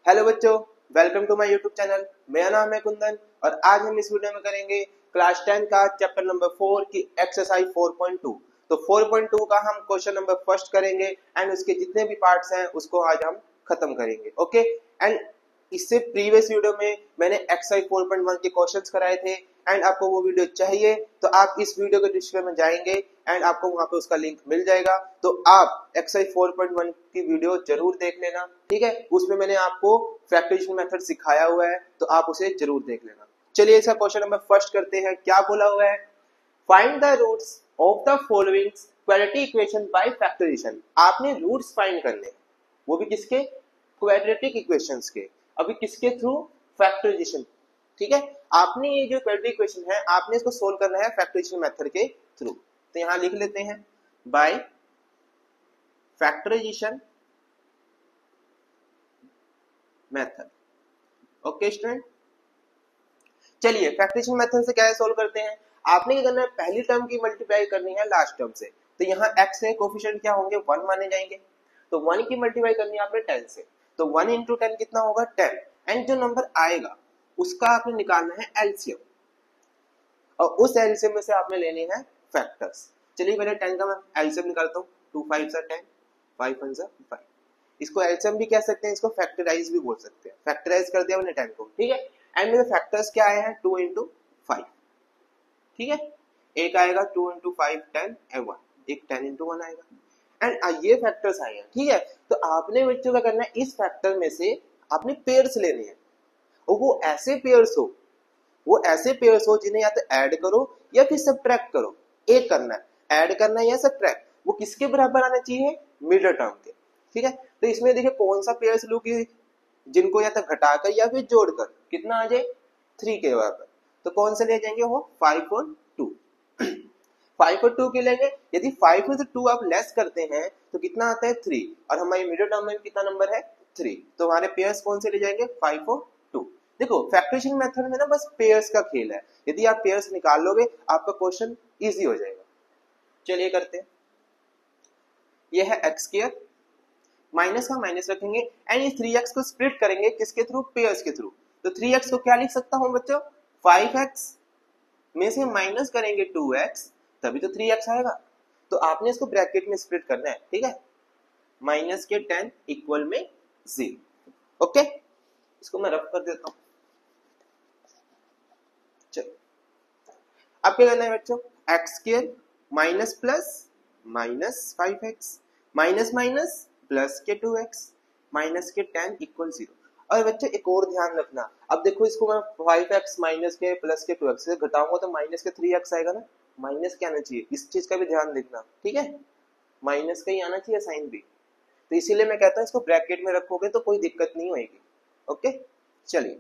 Hello बच्चों, welcome to my YouTube channel. मेरा नाम है कुंदन और आज हम इस वीडियो में करेंगे क्लास 10 का चैप्टर नंबर 4 की एक्सरसाइज 4.2। तो 4.2 का हम क्वेश्चन नंबर फर्स्ट करेंगे एंड उसके जितने भी पार्ट्स हैं उसको आज हम खत्म करेंगे। ओके, एंड इससे प्रीवियस वीडियो में मैंने एक्सरसाइज 4.1 के क्वेश्चंस कराए थे एंड आपको वो वीडियो चाहिए तो आप इस वीडियो के डिस्क्रिप्शन में जाएंगे एंड आपको वहां पे उसका लिंक मिल जाएगा। तो आप एक्सरसाइज 4.1 की वीडियो जरूर देख लेना, ठीक है। उसमें मैंने आपको फैक्टराइजेशन मेथड सिखाया हुआ है तो आप उसे जरूर देख लेना। चलिए इसका क्वेश्चन नंबर फर्स्ट करते हैं। क्या बोला हुआ है? Find the roots of the following quadratic equation by factorisation. आपने रूट्स फाइंड करने, वो भी किसके? क्वाड्रेटिक इक्वेशंस के। अभी किसके थ्रू? फैक्टराइजेशन, ठीक है। आपने ये जो क्वाड्रेटिक इक्वेशन है आपने इसको सोल्व करना है फैक्टराइजेशन मेथड के थ्रू। तो यहां लिख लेते हैं by factorisation method. Okay student, चलिए फैक्टराइजेशन मेथड से क्या सोल्व करते हैं। आपने क्या करना है, पहली टर्म की मल्टीप्लाई करनी है लास्ट टर्म से। तो यहाँ x के कोफिशिएंट क्या होंगे? 1 माने जाएंगे। तो 1 की मल्टीप्लाई करनी है आपने 10 से। तो 1 into 10 कितना होगा? 10। एंड जो नंबर आएगा उसका आपने निकालना है एलसीएम और उस एलसीएम में से आपने लेने हैं फैक्टर्स। चलिए पहले 10 का मैं एलसीएम निकालता हूँ। 2 5 10, 5 1 5। इसको एलसीएम भी कह सकते हैं, इसको फैक्टराइज भी बोल सकते हैं। फैक्टराइज कर दिया मैंने 10 को, ठीक है। एंड मेरे फैक्टर्स क्या आए हैं? 2 into 5, ठीक है। एक आएगा 2 into 5 10 and 1, एक 10 into 1 आएगा। एंड ये फैक्टर्स आए हैं, ठीक है। तो आपने बच्चों का करना है, इस फैक्टर में से आपने पेयर्स लेने हैं और वो ऐसे पेयर्स हो जिन्हें या तो ऐड करो या फिर सब्ट्रैक्ट करो। एक करना है, ऐड करना है या सब्ट्रैक्ट। वो किसके बराबर आना चाहिए? मिडल टर्म के, ठीक है। तो इसमें देखिए कौन सा पेयर्स लूं कि जिनको या तो घटाकर या फिर जोड़कर कितना आ जाए? 3 के बराबर। तो कौन से ले जाएंगे? वो 5 और 2। 5 और 2 के लेंगे। यदि 5 में से 2 आप लेस करते हैं तो कितना आता है? 3। और हमारे मिडिल टर्म में कितना नंबर है? 3। तो हमारे पेयर्स कौन से ले जाएंगे? 5 और 2। देखो फैक्टराइजेशन मेथड में ना बस पेयर्स का खेल है। यदि आप पेयर्स निकाल लोगे आपका क्वेश्चन इजी हो जाएगा। चलिए करते हैं। यह है एक्स स्क्वायर, माइनस का माइनस रखेंगे एंड ये 3x को स्प्लिट करेंगे किसके थ्रू? पेयर्स के थ्रू। तो 3x को क्या लिख सकता हूं बच्चों? 5x में से माइनस करेंगे 2x, तभी तो 3x आएगा। तो आपने इसको ब्रैकेट में स्प्लिट करना है, ठीक है। माइनस के 10 इक्वल में 0। ओके, इसको मैं रफ कर देता हूं। चलो अब क्या करना है बच्चों? X square minus plus minus 5x minus minus plus के 2x माइनस के 10 इक्वल 0। और बच्चे एक और ध्यान रखना, अब देखो इसको मैं 5x माइनस के प्लस के 2x से घटाऊंगा तो माइनस के 3x आएगा ना। माइनस क्या आना चाहिए, इस चीज का भी ध्यान देखना, ठीक है। माइनस का ही आना चाहिए साइन भी। तो इसीलिए मैं कहता हूं इसको ब्रैकेट में रखोगे तो कोई दिक्कत नहीं होगी। ओके, चलिए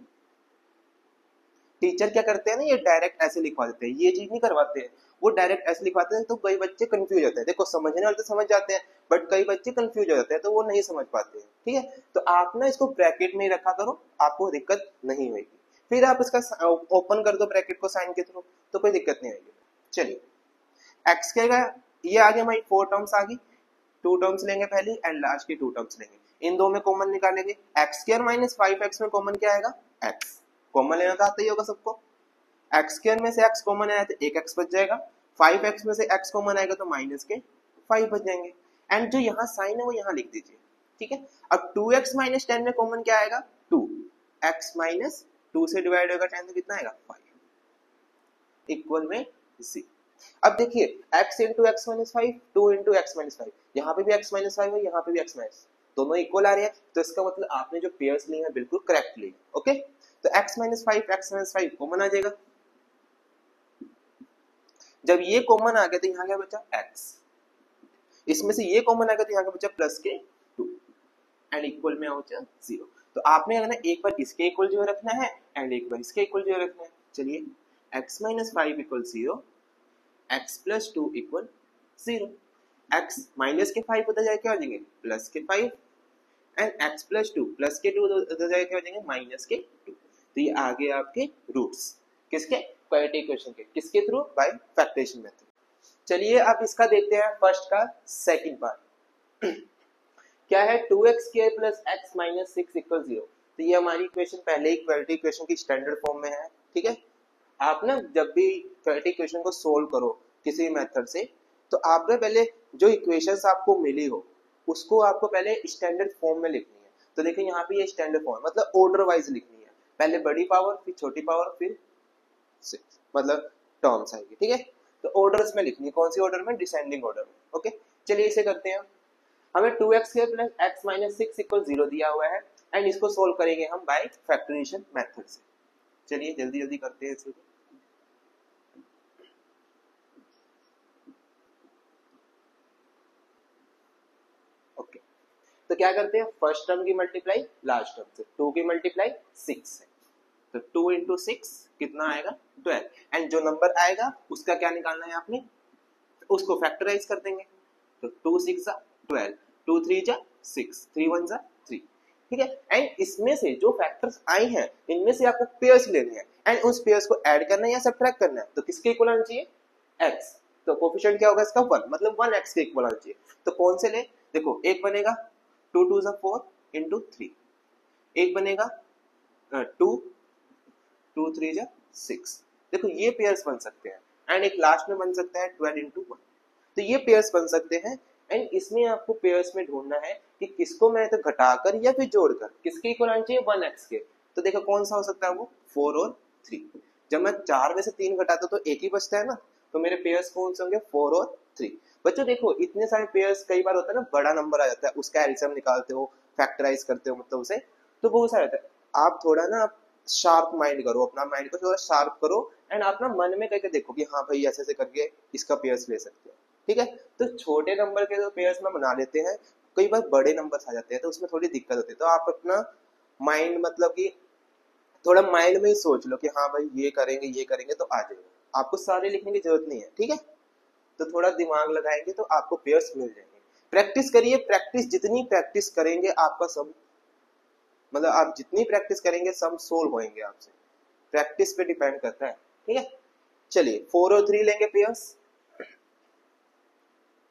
टीचर क्या करते हैं ना, ये डायरेक्ट ऐसे लिखवा देते हैं। ये चीज नहीं करवाते हैं, वो डायरेक्ट ऐसे लिखवाते हैं तो कई बच्चे कंफ्यूज होते हैं। देखो समझने वाले तो समझ जाते हैं बट कई बच्चे कंफ्यूज हो जाते हैं तो वो नहीं समझ पाते हैं, ठीक है। तो आप ना इसको ब्रैकेट में ही रखा करो, आपको दिक्कत नहीं होगी। फिर आप इसका ओपन कर दो ब्रैकेट को साइन के थ्रू तो कोई दिक्कत नहीं आएगी। चलिए एक्स क्या, ये आगे हमारी 4 टर्म्स आ गई। 2 टर्म्स लेंगे पहली एंड लास्ट की 2 टर्म्स लेंगे। इन दो में कॉमन निकालेंगे। एक्स स्क्वायर माइनस 5x में कॉमन क्या आएगा? x। कॉमन लेना तो आता ही होगा सबको। एक्स स्क्वायर में से x कॉमन आया तो एक x बच जाएगा। 5x में से x कॉमन आएगा तो माइनस के 5 बच जाएंगे। एंड जो यहाँ साइन है वो यहाँ लिख दीजिए, ठीक है। अब 2x माइनस 10 में कॉमन क्या आएगा? 2। x माइनस 2 से डिवाइड होगा 10 तो कितना आएगा? 5 इक्वल में 0। अब देखिए x into x minus 5, 2 into x minus 5, यहाँ पे भी x माइनस 5 है, यहाँ पे भी x माइनस, दोनों इक्वल आ रहे हैं। तो इसका मतलब आपने जो पेयर्स लिए हैं बिल्कुल करेक्ट लिए। ओके, तो x माइनस 5 कॉमन आ जाएगा। जब ये कॉमन आ गया तो यहाँ क्या बचा? x। इसमें से ये कॉमन आ गया तो यहाँ क्या बचा? प्लस के 2 एंड इक्वल में बचा 0। तो आपने अगर एक बार इसके इक्वल जो रखना है एंड एक बार इसके इक्वल जो रखना है। चलिए x minus 5 equal 0, x plus 2 equal 0। x minus के 5 उधर जाके क्या हो जाएंगे? प्लस के 5 एंड x प्लस 2 प्लस के 2 उधर जाके क्या हो जाएंगे? माइनस के 2। तो ये आ गए आपके रूट्स किसके? क्वाड्रेटिक इक्वेशन के। किसके थ्रू? Bye factorisation method. चलिए अब इसका देखते हैं फर्स्ट का सेकंड पार्ट। क्या है? 2x square plus x minus 6 equal 0। तो ये हमारी इक्वेशन पहले ही क्वाड्रेटिक इक्वेशन की स्टैंडर्ड फॉर्म में है, ठीक है। आप ना जब भी क्वाड्रेटिक इक्वेशन को सोल्व करो किसी मेथड से, तो आप ना पहले जो इक्वेशंस आपको मिली हो उसको आपको पहले स्टैंडर्ड फॉर्म में लिखनी है। तो देखिए यहाँ पे ये स्टैंडर्ड फॉर्म मतलब ऑर्डर वाइज लिखनी है, पहले बड़ी पावर फिर छोटी पावर फिर मतलब टर्म्स आएगी, ठीक है। तो ऑर्डर्स में लिखनी है, कौन सी ऑर्डर में, डिसेंडिंग ऑर्डर में। ओके चलिए इसे करते हैं। हमें 2x² plus x minus 6 equal 0 दिया हुआ है एंड इसको सोल्व करेंगे हम बाय फैक्टराइजेशन मेथड से। चलिए जल्दी जल्दी करते हैं इसे। ओके तो क्या करते हैं, फर्स्ट टर्म की मल्टीप्लाई लास्ट टर्म से, 2 की मल्टीप्लाई 6 से, तो 2 इंटू 6 कितना आएगा 12 एंड जो नंबर आएगा उसका क्या निकालना है आपने, उसको फैक्टराइज कर देंगे। तो 2 6 जा 12, 2 3 जा 6, 3 1 जा 3, ठीक है। एंड इसमें से जो फैक्टर्स आए हैं इनमें से आपको पेयर्स लेने हैं एंड उस पेयर्स को ऐड करना है या सब्ट्रैक्ट करना है। तो किसके इक्वल आना चाहिए, x, तो कोफिशिएंट क्या होगा इसका 1, मतलब 1x के इक्वल आना चाहिए। तो कौन से ले, देखो एक बनेगा 2 2 जा 4 इंटू 3, एक बनेगा 2 2 3 जा 6, देखो ये पेयर्स बन सकते हैं एंड एक लास्ट में बन सकता है 12 इंटू 1, तो ये पेयर्स बन सकते हैं। एंड इसमें आपको पेयर्स में ढूंढना है कि किसको मैं तो घटाकर या फिर जोड़कर किसके इक्वल आना चाहिए 1x के। तो देखो कौन सा हो सकता है वो 4 और 3, जब मैं 4 में से 3 घटाता तो एक ही बचता है ना, तो मेरे पेयर्स कौन से होंगे 4 और 3। बच्चों देखो इतने सारे पेयर्स कई बार होता है ना, बड़ा नंबर आ जाता है उसका एलसीएम निकालते हो फैक्टराइज करते हो मतलब उसे, तो बहुत सारा होता है। आप थोड़ा ना शार्प माइंड करो, अपना माइंड को थोड़ा शार्प करो एंड अपना मन में करके देखो कि हाँ भाई ऐसे ऐसे करके इसका पेयर्स ले सकते हो, ठीक है। तो छोटे नंबर के जो पेयर्स में बना लेते हैं, कई बार बड़े नंबर्स आ जाते हैं तो उसमें थोड़ी दिक्कत होती है। तो आप अपना माइंड मतलब कि थोड़ा माइंड में ही सोच लो कि हाँ भाई ये करेंगे तो आ जाएगा, आपको सारे लिखने की जरूरत नहीं है, ठीक है। तो थोड़ा दिमाग लगाएंगे तो आपको पेयर्स मिल जाएंगे। प्रैक्टिस करिए, प्रैक्टिस जितनी प्रैक्टिस करेंगे आपका सब मतलब आप जितनी प्रैक्टिस करेंगे सब सोल्व होंगे आपसे, प्रैक्टिस पे डिपेंड करता है, ठीक है। चलिए 4 और 3 लेंगे पेयर्स,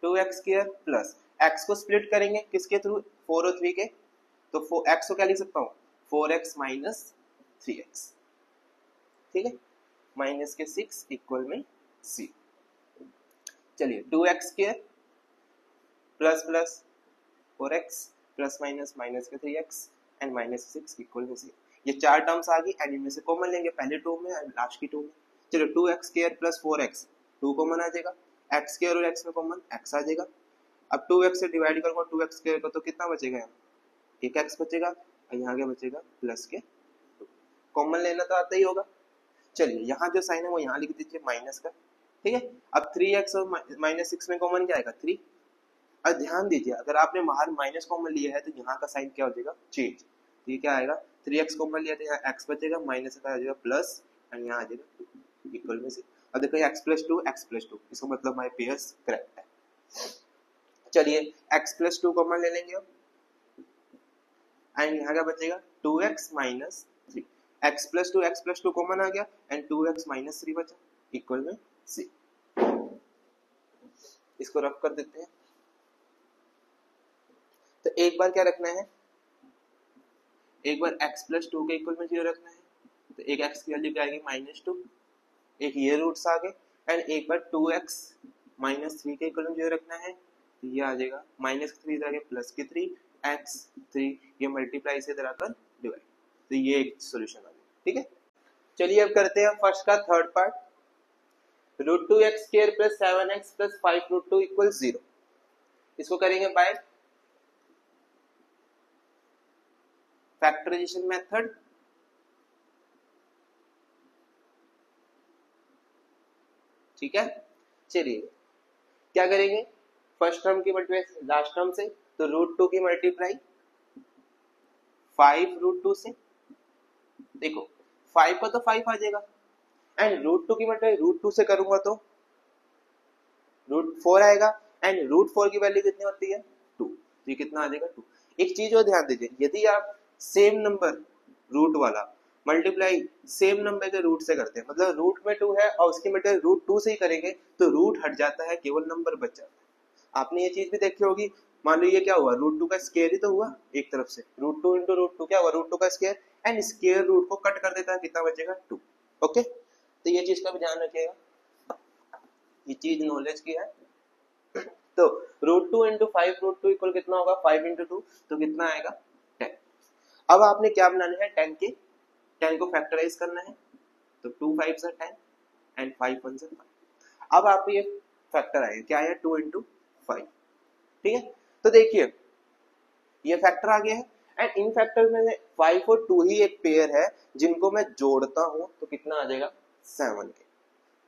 2x² प्लस x को स्प्लिट करेंगे किसके थ्रू 4 और 3 के, तो x को क्या लिख सकता हूँ 4x माइनस 3x, ठीक है, माइनस के 6 इक्वल में c। चलिए 2x² plus plus 4x plus minus minus के 3x एंड माइनस 6 इक्वल में c। ये चार टर्म्स आ गई एंड इनमें से कॉमन लेंगे पहले टर्म में एंड लास्ट की टर्म में। चलो 2x² प्लस 4x 2 कॉमन आ जाएगा, x² और x में कॉमन x आ जाएगा। अब 2x से डिवाइड करूंगा 2x² को तो कितना बचेगा, यहाँ एक x बचेगा और यहाँ क्या बचेगा प्लस के 2, कॉमन लेना तो आता ही होगा। चलिए यहाँ जो साइन है वो यहाँ लिख दीजिए माइनस का, ठीक है। अब 3x और माइनस 6 में कॉमन क्या आएगा 3। अब ध्यान दीजिए अगर आपने बाहर माइनस कॉमन लिया है तो यहाँ का साइन क्या हो जाएगा चेंज, तो ये क्या आएगा 3x कॉमन लिया तो यहाँ x बचेगा माइनस का आ जाएगा प्लस एंड यहाँ आ जाएगा 2 इक्वल में से। अब देखो x प्लस 2 इसका मतलब हमारे पेयर्स करेक्ट है। चलिए x प्लस 2 कॉमन ले लेंगे अब एंड यहाँ क्या बचेगा 2x minus 3, x plus 2 common आ गया एंड 2x माइनस 3 बचा इक्वल में c। इसको रफ कर देते हैं। तो एक बार क्या रखना है, एक बार x प्लस 2 के इक्वल में 0 रखना है, तो एक x की वैल्यू क्या आएगी -2, एक ये रूट्स आ गए एंड एक बार 2x माइनस 3 के इक्वल में 0 रखना है, तो ये आ जाएगा -3 आ गया प्लस के 3 x 3, ये मल्टीप्लाई से इधर आकर डिवाइड, तो ये एक सॉल्यूशन आ गया, ठीक है। चलिए अब करते हैं फर्स्ट का third part, √2x² plus 7x plus 5√2 equal 0। इसको करेंगे बाय फैक्टराइजेशन मेथड। ठीक है चलिए क्या करेंगे, फर्स्ट टर्म की मल्टीप्लाई लास्ट टर्म से, तो √2 की मल्टीप्लाई 5√2 से, देखो 5 का तो 5 आ जाएगा एंड √2 की मल्टीप्लाई √2 से करूंगा तो √4 आएगा एंड √4 की वैल्यू कितनी होती है 2, तो ये कितना आ जाएगा 2। एक चीज और ध्यान दीजिए, यदि आप सेम नंबर रूट वाला मल्टीप्लाई सेम नंबर के रूट से करते हैं, मतलब रूट में 2 है और उसकी मल्टीप्लाई √2 से ही करेंगे तो रूट हट जाता है केवल नंबर बच जाता है। आपने ये चीज भी देखी होगी मान लो ये क्या हुआ, रूट टू का स्क्वायर ही तो हुआ एक तरफ से, root two into root two क्या हुआ, रूट टू का स्क्वायर, एंड स्क्वायर रूट को कट कर देता है, कितना बचेगा 2। ओके, तो ये चीज का भी ध्यान रखिएगा, ये चीज नॉलेज की है। तो root two into five root two equal कितना होगा, 5 इंटू 2, तो कितना आएगा 10। अब आपने क्या बनाना है, 10 को फैक्टराइज करना है, तो 2 5 से 10 एंड 5 1 से 5। अब आप ये फैक्टर आएगा, क्या है 2 इंटू 5, ठीक है। तो देखिए ये फैक्टर आ गया है, एंड इन फैक्टर में 5 और 2 ही एक पेयर है, जिनको मैं जोड़ता हूं तो कितना आ जाएगा 7 के।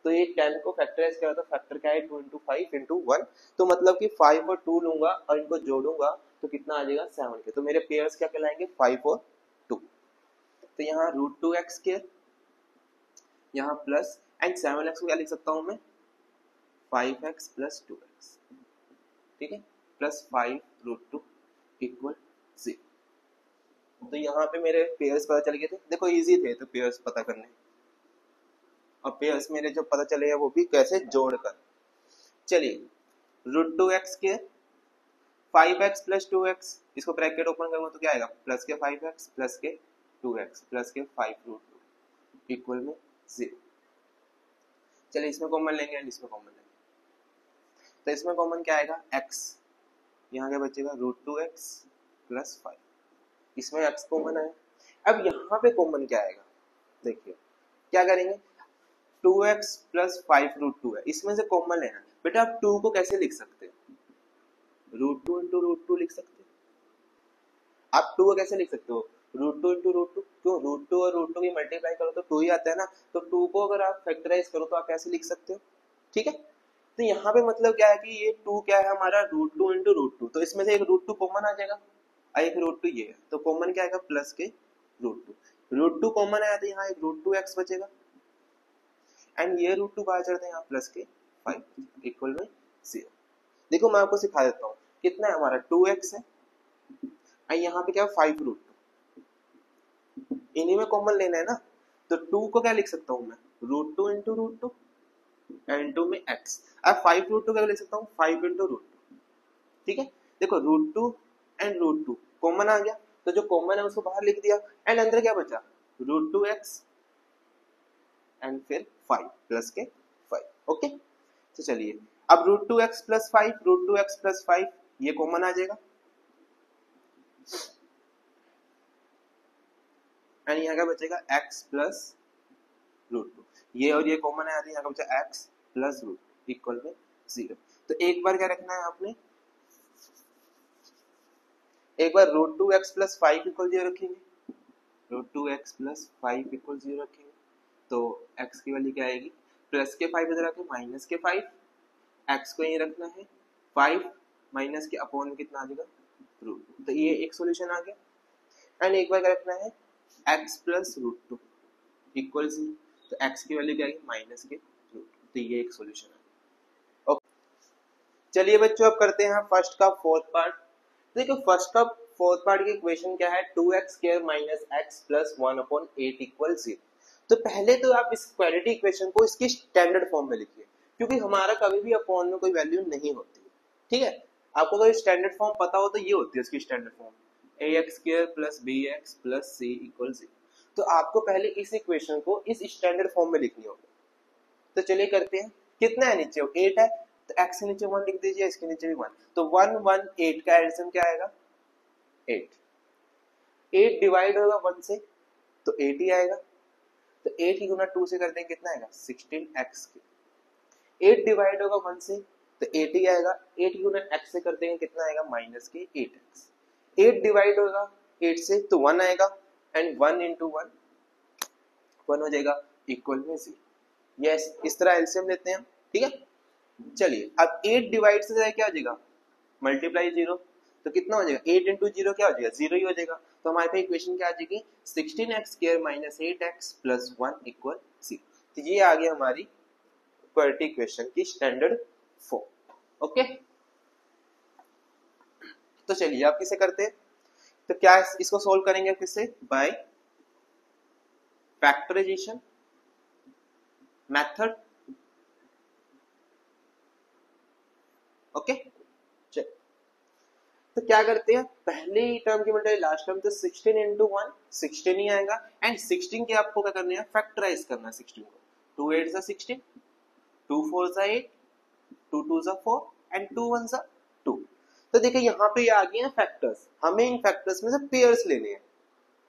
तो ये 10 को फैक्टराइज करा तो फैक्टर क्या है 2 इंटू 5 इंटू 1, तो मतलब कि 5 और 2 लूंगा और इनको जोड़ूंगा तो कितना आ जाएगा 7 के। तो मेरे पेयर्स क्या कहलाएंगे 5 और 2। तो यहाँ रूट 2x स्क्वायर, यहाँ प्लस, एंड 7x को क्या लिख सकता हूँ मैं 5x प्लस 2x, ठीक है, प्लस 5 रूट 2 इक्वल 0। तो यहाँ पे मेरे पेयर्स पता चल गए थे, देखो इजी थे तो पेयर्स पता करने, और पेयर्स मेरे जो पता चले हैं वो भी कैसे जोड़कर। चलिए रूट 2x के 5x प्लस 2x, इसको ब्रैकेट ओपन करूंगा तो क्या आएगा प्लस के 5x प्लस के 2x प्लस के 5 रूट 2 इक्वल में 0। चलिए इसमें कॉमन लेंगे एंड इसमें कॉमन लेंगे, तो इसमें कॉमन क्या आएगा x, यहाँ क्या बचेगा रूट 2x प्लस 5, इसमें x कॉमन आया। अब यहाँ पे कॉमन क्या आएगा, देखिए क्या करेंगे 2x प्लस 5 रूट 2 है, इसमें से कॉमन लेना बेटा। आप 2 को कैसे लिख सकते हैं, रूट 2 इंटू रूट 2 लिख सकते हैं। आप 2 को कैसे लिख सकते हो, रूट 2 इंटू रूट 2, क्यों रूट 2 और रूट 2 की मल्टीप्लाई करो तो 2 ही आता है ना, तो 2 को अगर आप फैक्टराइज करो तो आप कैसे लिख सकते हो, ठीक है। तो यहाँ पे मतलब क्या है कि ये 2 क्या है हमारा रूट 2 इंटू रूट 2, तो इसमें से एक रूट 2 कॉमन आ जाएगा, एक रूट 2 ये है, तो कॉमन क्या आएगा प्लस के रूट 2, रूट 2 कॉमन आया तो यहाँ एक रूट 2x बचेगा, एंड ये रूट 2 बाहर चढ़ते हैं यहाँ प्लस के 5 इक्वल में 0। देखो मैं आपको सिखा देता हूँ, कितना है हमारा 2x है, और यहाँ पे क्या 5 रूट 2, इन्हीं में कॉमन लेना है ना, तो 2 को क्या लिख सकता हूँ मैं रूट 2 इंटू रूट 2 एंड 2 में x, अब 5 रूट 2 क्या लिख सकता हूँ 5 इंटू रूट 2, ठीक है। देखो रूट 2 एंड रूट 2 कॉमन आ गया, तो जो कॉमन है उसको बाहर लिख दिया, एंड अंदर क्या बचा रूट 2x एंड फिर 5 प्लस के 5। ओके, तो चलिए अब root 2x plus 5, root 2x plus 5 ये कॉमन आ जाएगा, एंड यहाँ का बचेगा x प्लस रूट 2, ये और ये कॉमन है तो यहाँ का बचा x प्लस रूट इक्वल में 0। तो एक बार क्या रखना है आपने, एक बार रूट 2x प्लस 5 इक्वल 0 रखेंगे, रूट 2x प्लस 5 इक्वल 0 रखेंगे, तो x की वैल्यू क्या आएगी प्लस के 5 इधर आके माइनस के 5, x को यही रखना है 5 माइनस के अपॉन में कितना आ जाएगा रूट, तो ये एक सॉल्यूशन आ गया। एंड एक बार क्या रखना है x प्लस रूट 2 इक्वल 0, तो x की वैल्यू क्या आएगी माइनस के रूट, तो ये एक सॉल्यूशन है। ओके, चलिए बच्चों अब करते हैं फर्स्ट का फोर्थ पार्ट। देखो फर्स्ट का फोर्थ पार्ट की इक्वेशन क्या है 2x square minus x plus 1/8 equal 0। तो पहले तो आप इस क्वाड्रेटिक इक्वेशन को इसकी स्टैंडर्ड फॉर्म में लिखिए, क्योंकि हमारा कभी भी अपॉन में कोई वैल्यू नहीं होती, ठीक है। आपको अगर स्टैंडर्ड फॉर्म पता हो तो ये होती है इसकी standard form ax square plus bx plus c equal 0। तो आपको पहले इस इक्वेशन को इस स्टैंडर्ड फॉर्म में लिखनी होगी। तो चलिए करते हैं, कितना है नीचे 8 है, तो x के नीचे 1 लिख दीजिए, इसके नीचे भी 1, तो 1 1 8 का एडिशन क्या आएगा 8, 8 डिवाइड होगा 1 से तो 8 ही आएगा, तो 8 ही गुना 2 से कर देंगे कितना आएगा 16x के, 8 डिवाइड होगा 1 से तो 8 ही आएगा, 8 ही गुना x से कर देंगे कितना आएगा माइनस के 8x, 8 डिवाइड होगा 8 से तो 1 आएगा, एंड 1 इंटू 1 1 हो जाएगा इक्वल में 0। यस, इस तरह एलसीएम लेते हैं, ठीक है। चलिए अब 8 डिवाइड से जाए क्या हो जाएगा मल्टीप्लाई 0, तो कितना हो जाएगा 8 इंटू 0 क्या हो जाएगा 0 ही हो जाएगा, तो हमारे पास इक्वेशन क्या आ जाएगी 16x square minus 8x plus 1 equal 0। तो ये आ गई हमारी क्वाड्रेटिक इक्वेशन की स्टैंडर्ड फॉर्म। ओके, तो चलिए आप किसे करते हैं, तो क्या इसको सोल्व करेंगे किससे बाय फैक्टराइजेशन मेथड। ओके, तो क्या करते हैं, पहली टर्म की मल्टीप्लाई लास्ट टर्म, तो 16 इंटू 1 16 ही आएगा, एंड 16 के आपको क्या करना है, फैक्टराइज करना है 16 को। 2 8 16, 2 4 8, 2 2 4 एंड 2 1 2। तो देखिए यहाँ पे आ गए हैं फैक्टर्स, हमें इन फैक्टर्स में से पेयर्स लेने हैं,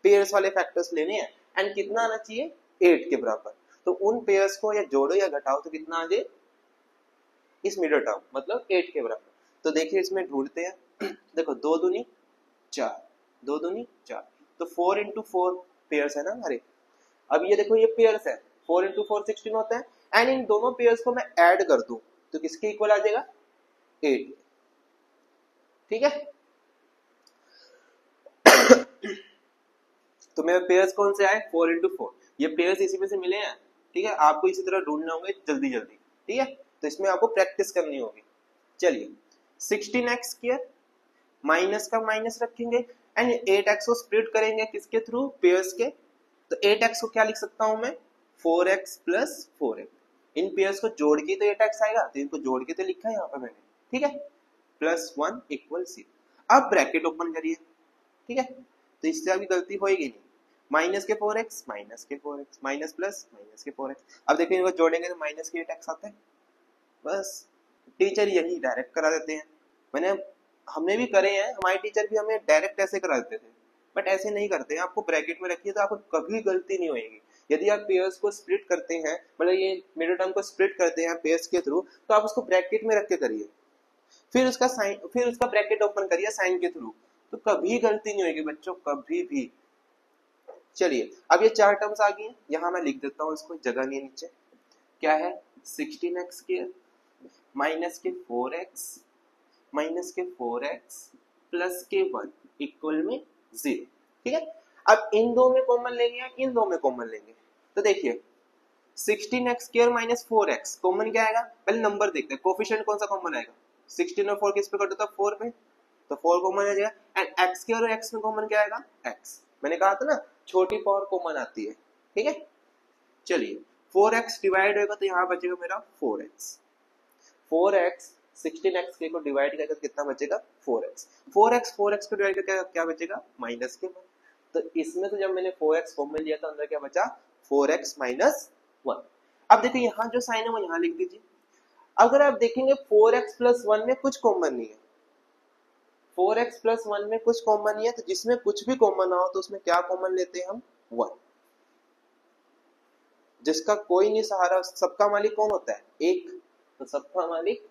पेयर्स वाले फैक्टर्स लेने हैं, एंड कितना आना चाहिए, 8 के बराबर। तो उन पेयर्स को या जोड़ो या घटाओ तो कितना आ जाए इस मिडल टर्म, मतलब 8 के बराबर। तो देखिए इसमें ढूंढते हैं देखो 2 दूनी 4, 2 दूनी 4, तो 4 इंटू 4 पेयर्स है ना हमारे। अब ये देखो ये पेयर्स है, 4 इंटू 4 16 होता है, एंड इन दोनों पेयर्स को मैं ऐड कर दूं तो किसके इक्वल आ जाएगा, 8। ठीक है तो मेरे पेयर्स कौन से आए, 4 इंटू 4, ये पेयर्स इसी में से मिले हैं। ठीक है, आपको इसी तरह ढूंढना होंगे जल्दी जल्दी। ठीक है, तो इसमें आपको प्रैक्टिस करनी होगी। चलिए 16x स्क्वायर माइनस का माइनस रखेंगे, एंड 8x को स्प्लिट करेंगे किसके थ्रू, पेयर्स के। तो 8x को क्या लिख सकता हूं मैं, 4x प्लस 4x। इन पेयर्स को जोड़ के तो 8x आएगा, तो इनको जोड़ के तो लिखा है यहाँ पे मैंने। ठीक है, प्लस 1 इक्वल 0। अब ब्रैकेट ओपन करिए। ठीक है, तो इससे अभी गलती होएगी नहीं, माइनस के 4x माइनस के 4x माइनस प्लस माइनस के 4x। अब देखिए इनको जोड़ेंगे तो माइनस के 8x आता है। बस टीचर यही डायरेक्ट करा देते हैं, मैंने हमने भी करे हैं, हमारे टीचर भी हमें डायरेक्ट ऐसे करा देते थे, बट ऐसे नहीं करते हैं। आपको ब्रैकेट में रखिए तो आपको कभी गलती नहीं होगी। यदि आप पेयर्स को स्प्लिट करते हैं, मतलब ये मिडिल टर्म को स्प्लिट करते हैं पेयर्स के थ्रू, तो आप उसको ब्रैकेट में रख के करिए, फिर उसका साइन, फिर उसका ब्रैकेट ओपन करिए साइन के थ्रू, तो कभी गलती नहीं होगी बच्चों, कभी भी। चलिए अब ये 4 टर्म्स आ गई हैं, यहाँ मैं लिख देता हूँ इसको, जगह नहीं है नीचे। क्या है, 16x स्क्वायर माइनस के 4x माइनस के 4x प्लस के 1 इक्वल में 0। ठीक है, अब इन दो में कॉमन लेंगे या इन दो में कॉमन लेंगे, तो देखिए 16x square minus 4x common क्या आएगा, पहले नंबर देखते हैं, कोफिशिएंट कौन सा कॉमन आएगा, 16 और 4 किस पे कट होता है, 4 पे, तो 4 कॉमन आ जाएगा। एंड x स्क्वायर और x में कॉमन क्या आएगा, x। मैंने कहा था ना छोटी पावर कॉमन आती है। ठीक है, चलिए 4x डिवाइड होगा तो यहाँ बचेगा मेरा 4x, 4x 16x के को डिवाइड करके कितना बचेगा, 4x, 4x 4x को डिवाइड करके क्या बचेगा, माइनस के 1। तो इसमें तो जब मैंने 4x कॉमन लिया तो अंदर क्या बचा, 4x माइनस 1। अब देखिए यहाँ जो साइन है वो यहाँ लिख दीजिए। अगर आप देखेंगे 4x प्लस 1 में कुछ कॉमन नहीं है, 4x प्लस 1 में कुछ कॉमन नहीं है, तो जिसमें कुछ भी कॉमन ना हो तो उसमें क्या कॉमन लेते हैं हम, 1। जिसका कोई नहीं सहारा, सबका मालिक कौन होता है, एक, तो सबका मालिक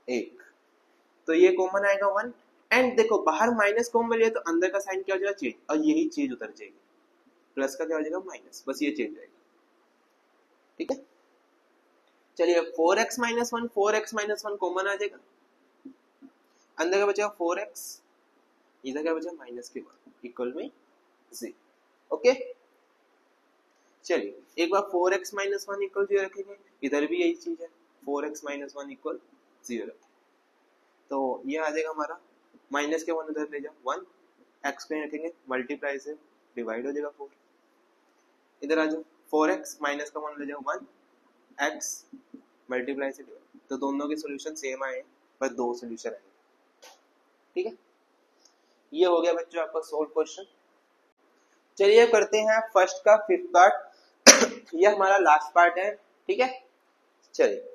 एक, तो ये कॉमन आएगा 1। एंड देखो बाहर माइनस कॉमन लिया तो अंदर का साइन क्या हो जाएगा, चेंज, और यही चीज उतर जाएगी, प्लस का क्या हो जाएगा, माइनस, बस ये चेंज आएगा। ठीक है, चलिए 4x minus 1, 4x minus 1 common आ जाएगा, अंदर का बचेगा 4x, इधर क्या बचेगा माइनस के 1 इक्वल में 0। ओके, चलिए एक बार 4x माइनस 1 इक्वल 0 रखेंगे, इधर भी यही चीज है, 4x माइनस 1 इक्वल 0, तो ये आ जाएगा हमारा, माइनस के 1 उधर ले जाओ 1, x को रखेंगे मल्टीप्लाई से डिवाइड हो जाएगा 4, इधर आ जाओ 4x माइनस का 1 ले जाओ 1, x मल्टीप्लाई से डिवाइड, तो दोनों के सॉल्यूशन सेम आए, पर दो सॉल्यूशन आए। ठीक है, ये हो गया बच्चों आपका सोल्व क्वेश्चन। चलिए करते हैं फर्स्ट का 5th पार्ट ये हमारा लास्ट पार्ट है। ठीक है, चलिए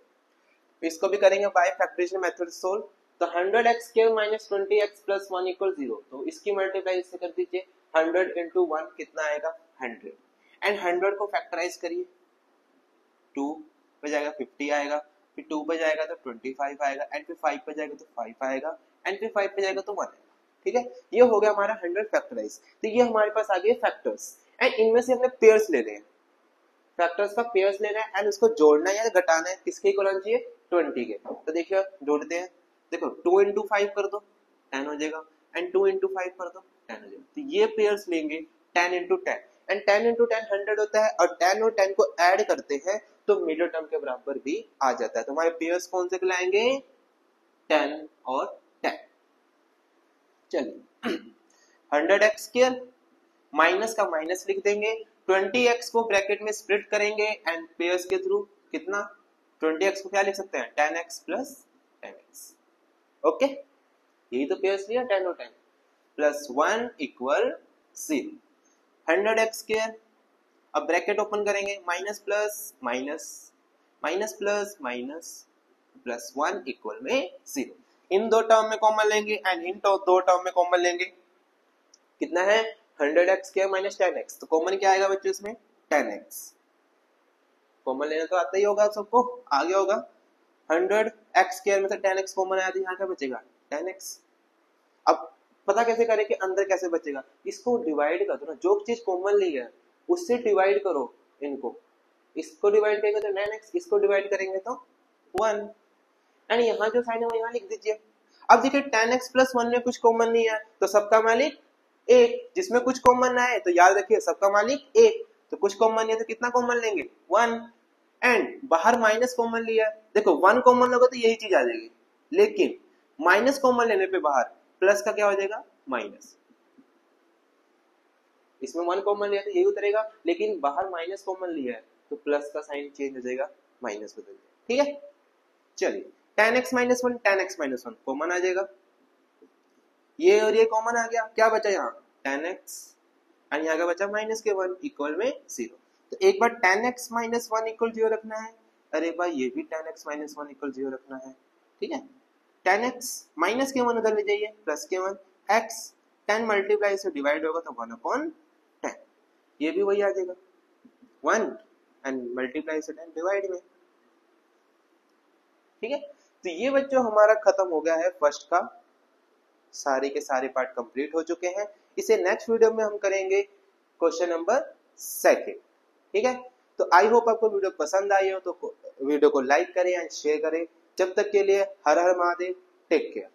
इसको भी करेंगे बाय फैक्टराइजेशन मेथड सोल्व। तो 100x square minus 20x plus 1 equal 0, तो इसकी मल्टीप्लाई इससे कर दीजिए, 100 इंटू 1 कितना आएगा, 100, एंड 100 को फैक्टराइज करिए, 2 पे जाएगा 50 आएगा, फिर 2 पे जाएगा तो 25 आएगा, एंड फिर 5 पे जाएगा तो 5 आएगा, एंड फिर 5 पे जाएगा तो 1 आएगा। ठीक है, ये हो गया हमारा 100 फैक्टराइज। तो ये हमारे पास आ गए फैक्टर्स, एंड इनमें से हमने पेयर्स लेने हैं, फैक्टर्स का पेयर्स लेना है, एंड उसको जोड़ना है या घटाना है, किसके इक्वल होना चाहिए, 20 के। तो देखिए जोड़ते हैं, देखो 2 इंटू 5 कर दो 10 हो जाएगा, एंड 2 इंटू 5 कर दो 10 हो जाएगा। तो ये पेयर्स लेंगे 10 इंटू 10, एंड 10 इंटू 10 100 होता है, और 10 और 10 को ऐड करते हैं तो मिडिल टर्म के बराबर भी आ जाता है। तो हमारे पेयर्स कौन से कहलाएंगे, 10 और 10। चलिए 100x स्क्वायर माइनस का माइनस लिख देंगे, 20x को ब्रैकेट में स्प्लिट करेंगे एंड पेयर्स के थ्रू, कितना 20x को क्या लिख सकते हैं, 10x प्लस 10x। ओके, यही तो पेयर्स लिया 10 और 10 प्लस 1 इक्वल 0 100x स्क्वायर। अब ब्रैकेट ओपन करेंगे minus plus minus minus plus minus plus 1 equal में 0। इन दो टर्म में कॉमन लेंगे एंड इन दो टर्म में कॉमन लेंगे। कितना है 100x स्क्वायर माइनस 10x, तो कॉमन क्या आएगा बच्चों इसमें 10x। कॉमन लेना तो आता ही होगा सबको, आ गया होगा। 100x स्क्वायर में से 10x कॉमन आया तो यहाँ क्या बचेगा 10x। अब पता कैसे करें कि अंदर कैसे बचेगा, इसको डिवाइड कर दो ना, जो चीज कॉमन ली है उससे डिवाइड करो इनको। इसको डिवाइड करेंगे तो 9x, इसको डिवाइड करेंगे तो 1 एंड यहाँ जो साइन है वो यहाँ लिख दीजिए। अब देखिए 10x प्लस 1 में कुछ कॉमन नहीं है तो सबका मालिक 1, जिसमें कुछ कॉमन ना है तो याद रखिए सबका मालिक 1, तो कुछ कॉमन नहीं है तो कितना कॉमन लेंगे 1 एंड बाहर माइनस कॉमन लिया है। देखो 1 कॉमन होगा तो यही चीज आ जाएगी, लेकिन माइनस कॉमन लेने पे बाहर प्लस का क्या हो जाएगा माइनस। इसमें 1 कॉमन लिया तो यही उतरेगा, लेकिन बाहर माइनस कॉमन लिया है तो प्लस का साइन चेंज हो जाएगा, माइनस बदल जाएगा। ठीक है, चलिए 10x minus 1 10x minus 1 common आ जाएगा, ये और ये कॉमन आ गया, क्या बचा यहाँ 10x एंड यहाँ का बचा माइनस के 1 इक्वल में 0। तो एक बार 10x माइनस 1 इक्वल 0 रखना है, अरे भाई ये भी 10x माइनस 1 इक्वल 0 रखना है। ठीक है, 10x माइनस के 1 उधर ले जाइए प्लस के 1 x 10 मल्टीप्लाई से डिवाइड होगा तो 1/10, ये भी वही आ जाएगा 1 एंड मल्टीप्लाई से 10 डिवाइड में। ठीक है, तो ये बच्चों हमारा खत्म हो गया है फर्स्ट का, सारे के सारे पार्ट कंप्लीट हो चुके हैं। इसे नेक्स्ट वीडियो में हम करेंगे क्वेश्चन नंबर 2। ठीक है, तो आई होप आपको वीडियो पसंद आई हो तो वीडियो को लाइक करें एंड शेयर करें। जब तक के लिए हर हर महादेव, टेक केयर।